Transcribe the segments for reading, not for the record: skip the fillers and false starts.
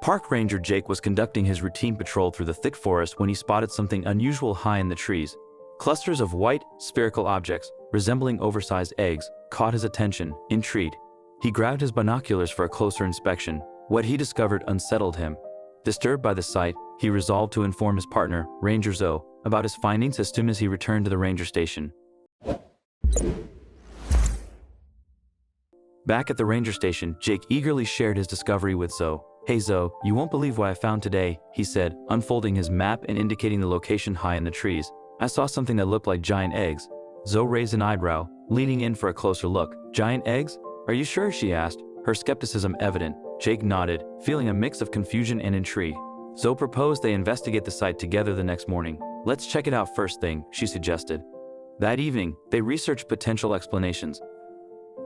Park Ranger Jake was conducting his routine patrol through the thick forest when he spotted something unusual high in the trees. Clusters of white, spherical objects, resembling oversized eggs, caught his attention. Intrigued, he grabbed his binoculars for a closer inspection. What he discovered unsettled him. Disturbed by the sight, he resolved to inform his partner, Ranger Zoe, about his findings as soon as he returned to the ranger station. Back at the ranger station, Jake eagerly shared his discovery with Zoe. "Hey Zoe, you won't believe what I found today," he said, unfolding his map and indicating the location high in the trees. "I saw something that looked like giant eggs." Zoe raised an eyebrow, leaning in for a closer look. "Giant eggs? Are you sure?" she asked, her skepticism evident. Jake nodded, feeling a mix of confusion and intrigue. Zoe proposed they investigate the site together the next morning. "Let's check it out first thing," she suggested. That evening, they researched potential explanations.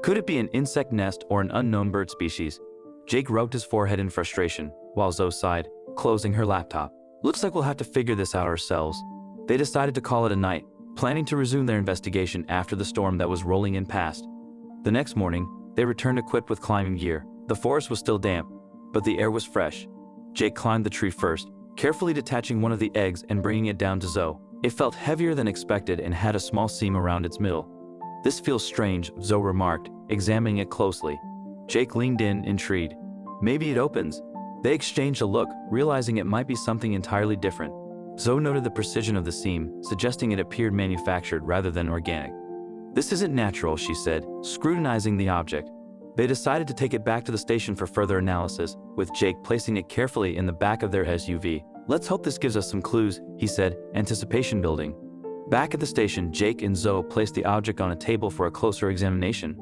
Could it be an insect nest or an unknown bird species? Jake rubbed his forehead in frustration, while Zoe sighed, closing her laptop. "Looks like we'll have to figure this out ourselves." They decided to call it a night, planning to resume their investigation after the storm that was rolling in past. The next morning, they returned equipped with climbing gear. The forest was still damp, but the air was fresh. Jake climbed the tree first, carefully detaching one of the eggs and bringing it down to Zoe. It felt heavier than expected and had a small seam around its middle. "This feels strange," Zoe remarked, examining it closely. Jake leaned in, intrigued. "Maybe it opens." They exchanged a look, realizing it might be something entirely different. Zoe noted the precision of the seam, suggesting it appeared manufactured rather than organic. "This isn't natural," she said, scrutinizing the object. They decided to take it back to the station for further analysis, with Jake placing it carefully in the back of their SUV. "Let's hope this gives us some clues," he said, anticipation building. Back at the station, Jake and Zoe placed the object on a table for a closer examination.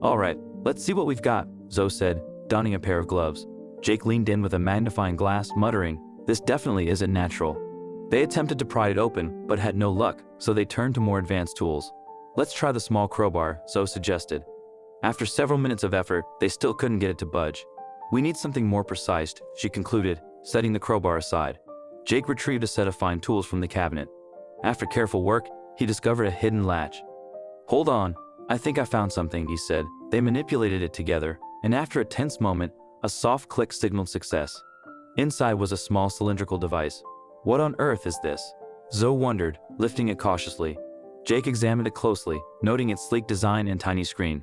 "All right, let's see what we've got," Zoe said, donning a pair of gloves. Jake leaned in with a magnifying glass, muttering, "This definitely isn't natural." They attempted to pry it open, but had no luck, so they turned to more advanced tools. "Let's try the small crowbar," Zoe suggested. After several minutes of effort, they still couldn't get it to budge. "We need something more precise," she concluded, setting the crowbar aside. Jake retrieved a set of fine tools from the cabinet. After careful work, he discovered a hidden latch. "Hold on, I think I found something," he said. They manipulated it together, and after a tense moment, a soft click signaled success. Inside was a small cylindrical device. "What on earth is this?" Zoe wondered, lifting it cautiously. Jake examined it closely, noting its sleek design and tiny screen.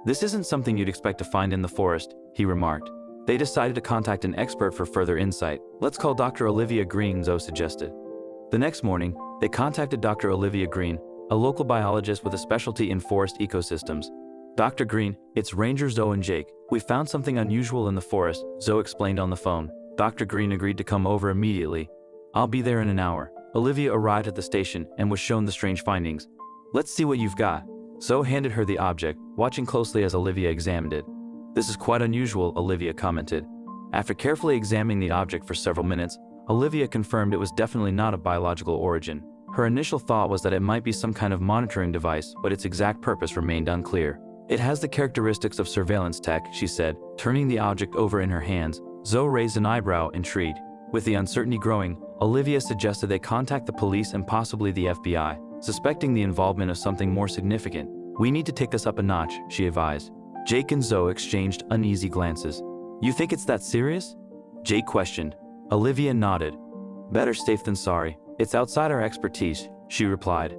"This isn't something you'd expect to find in the forest," he remarked. They decided to contact an expert for further insight. "Let's call Dr. Olivia Green," Zoe suggested. The next morning, they contacted Dr. Olivia Green, a local biologist with a specialty in forest ecosystems. "Dr. Green, it's Ranger Zoe and Jake. We found something unusual in the forest," Zoe explained on the phone. Dr. Green agreed to come over immediately. "I'll be there in an hour." Olivia arrived at the station and was shown the strange findings. "Let's see what you've got." Zoe handed her the object, watching closely as Olivia examined it. "This is quite unusual," Olivia commented. After carefully examining the object for several minutes, Olivia confirmed it was definitely not of biological origin. Her initial thought was that it might be some kind of monitoring device, but its exact purpose remained unclear. "It has the characteristics of surveillance tech," she said, turning the object over in her hands. Zoe raised an eyebrow, intrigued. With the uncertainty growing, Olivia suggested they contact the police and possibly the FBI, suspecting the involvement of something more significant. "We need to take this up a notch," she advised. Jake and Zoe exchanged uneasy glances. "You think it's that serious?" Jake questioned. Olivia nodded. "Better safe than sorry. It's outside our expertise," she replied.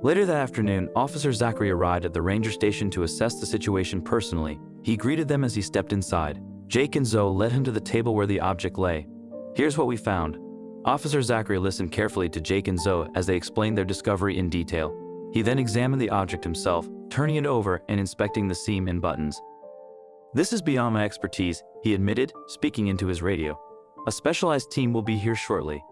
Later that afternoon, Officer Zachary arrived at the ranger station to assess the situation personally. He greeted them as he stepped inside. Jake and Zoe led him to the table where the object lay. "Here's what we found." Officer Zachary listened carefully to Jake and Zoe as they explained their discovery in detail. He then examined the object himself, turning it over and inspecting the seam and buttons. "This is beyond my expertise," he admitted, speaking into his radio. "A specialized team will be here shortly."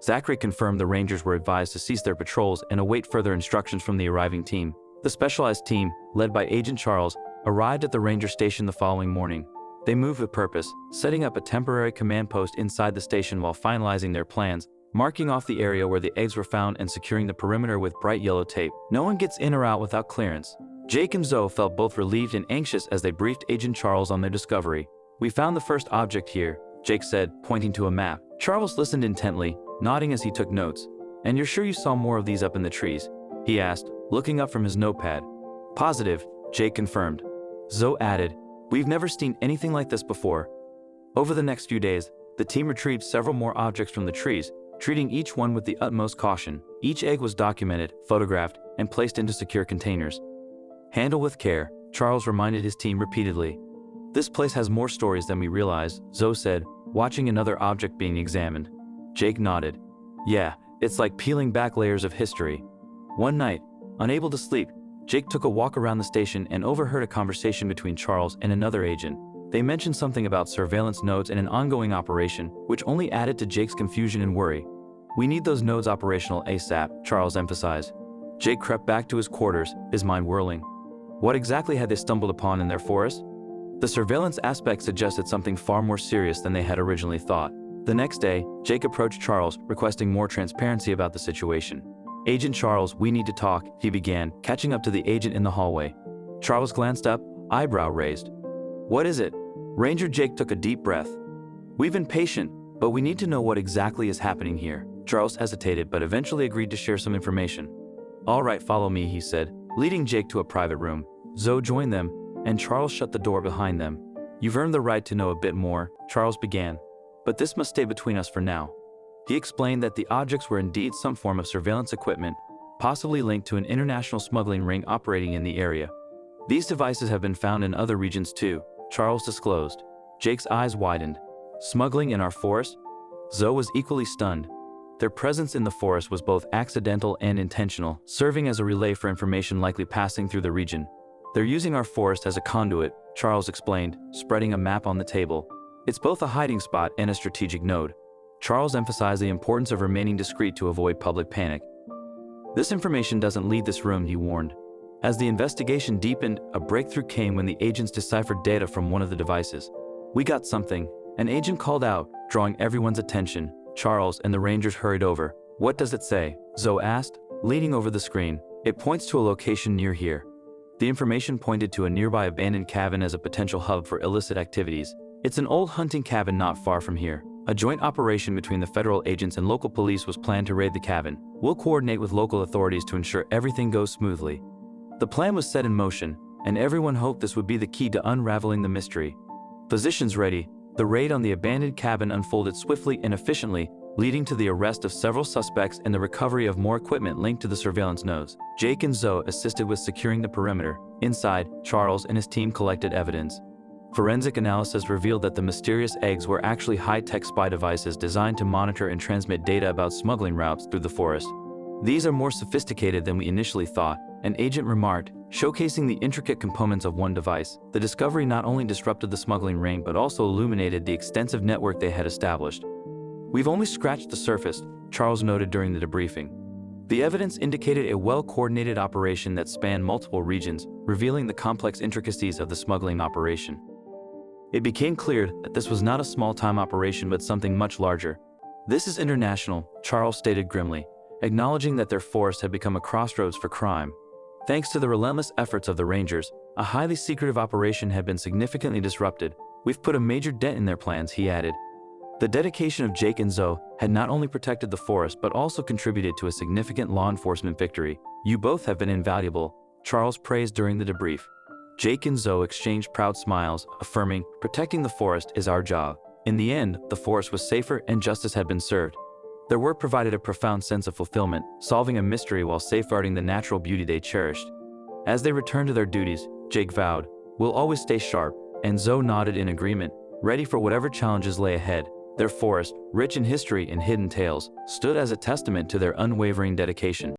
Zachary confirmed the Rangers were advised to cease their patrols and await further instructions from the arriving team. The specialized team, led by Agent Charles, arrived at the ranger station the following morning. They moved with purpose, setting up a temporary command post inside the station while finalizing their plans, marking off the area where the eggs were found and securing the perimeter with bright yellow tape. No one gets in or out without clearance. Jake and Zoe felt both relieved and anxious as they briefed Agent Charles on their discovery. "We found the first object here," Jake said, pointing to a map. Charles listened intently, nodding as he took notes. "And you're sure you saw more of these up in the trees?" he asked, looking up from his notepad. "Positive," Jake confirmed. Zoe added, "We've never seen anything like this before." Over the next few days, The team retrieved several more objects from the trees, treating each one with the utmost caution. Each egg was documented, photographed, and placed into secure containers. "Handle with care," Charles reminded his team repeatedly. "This place has more stories than we realize," Zoe said, watching another object being examined. Jake nodded. "Yeah, it's like peeling back layers of history." One night, unable to sleep, Jake took a walk around the station and overheard a conversation between Charles and another agent. They mentioned something about surveillance nodes and an ongoing operation, which only added to Jake's confusion and worry. "We need those nodes operational ASAP," Charles emphasized. Jake crept back to his quarters, his mind whirling. What exactly had they stumbled upon in their forest? The surveillance aspect suggested something far more serious than they had originally thought. The next day, Jake approached Charles, requesting more transparency about the situation. "Agent Charles, we need to talk," he began, catching up to the agent in the hallway. Charles glanced up, eyebrow raised. "What is it?" Ranger Jake took a deep breath. "We've been patient, but we need to know what exactly is happening here." Charles hesitated but eventually agreed to share some information. "All right, follow me," he said, leading Jake to a private room. Zoe joined them, and Charles shut the door behind them. "You've earned the right to know a bit more," Charles began. "But this must stay between us for now." He explained that the objects were indeed some form of surveillance equipment, possibly linked to an international smuggling ring operating in the area. "These devices have been found in other regions too," Charles disclosed. Jake's eyes widened. "Smuggling in our forest?" Zoe was equally stunned. Their presence in the forest was both accidental and intentional, serving as a relay for information likely passing through the region. "They're using our forest as a conduit," Charles explained, spreading a map on the table. "It's both a hiding spot and a strategic node." Charles emphasized the importance of remaining discreet to avoid public panic. "This information doesn't leave this room," he warned. As the investigation deepened, a breakthrough came when the agents deciphered data from one of the devices. "We got something," an agent called out, drawing everyone's attention. Charles and the Rangers hurried over. "What does it say?" Zoe asked, leaning over the screen. "It points to a location near here." The information pointed to a nearby abandoned cabin as a potential hub for illicit activities. "It's an old hunting cabin not far from here. A joint operation between the federal agents and local police was planned to raid the cabin. We'll coordinate with local authorities to ensure everything goes smoothly." The plan was set in motion, and everyone hoped this would be the key to unraveling the mystery. Positions ready, the raid on the abandoned cabin unfolded swiftly and efficiently, leading to the arrest of several suspects and the recovery of more equipment linked to the surveillance nodes. Jake and Zoe assisted with securing the perimeter. Inside, Charles and his team collected evidence. Forensic analysis revealed that the mysterious eggs were actually high-tech spy devices designed to monitor and transmit data about smuggling routes through the forest. "These are more sophisticated than we initially thought," an agent remarked, showcasing the intricate components of one device. The discovery not only disrupted the smuggling ring but also illuminated the extensive network they had established. "We've only scratched the surface," Charles noted during the debriefing. The evidence indicated a well-coordinated operation that spanned multiple regions, revealing the complex intricacies of the smuggling operation. It became clear that this was not a small-time operation but something much larger. "This is international," Charles stated grimly, acknowledging that their forest had become a crossroads for crime. Thanks to the relentless efforts of the Rangers, a highly secretive operation had been significantly disrupted. "We've put a major dent in their plans," he added. The dedication of Jake and Zoe had not only protected the forest but also contributed to a significant law enforcement victory. "You both have been invaluable," Charles praised during the debrief. Jake and Zoe exchanged proud smiles, affirming, "Protecting the forest is our job." In the end, the forest was safer and justice had been served. Their work provided a profound sense of fulfillment, solving a mystery while safeguarding the natural beauty they cherished. As they returned to their duties, Jake vowed, "We'll always stay sharp," and Zoe nodded in agreement, ready for whatever challenges lay ahead. Their forest, rich in history and hidden tales, stood as a testament to their unwavering dedication.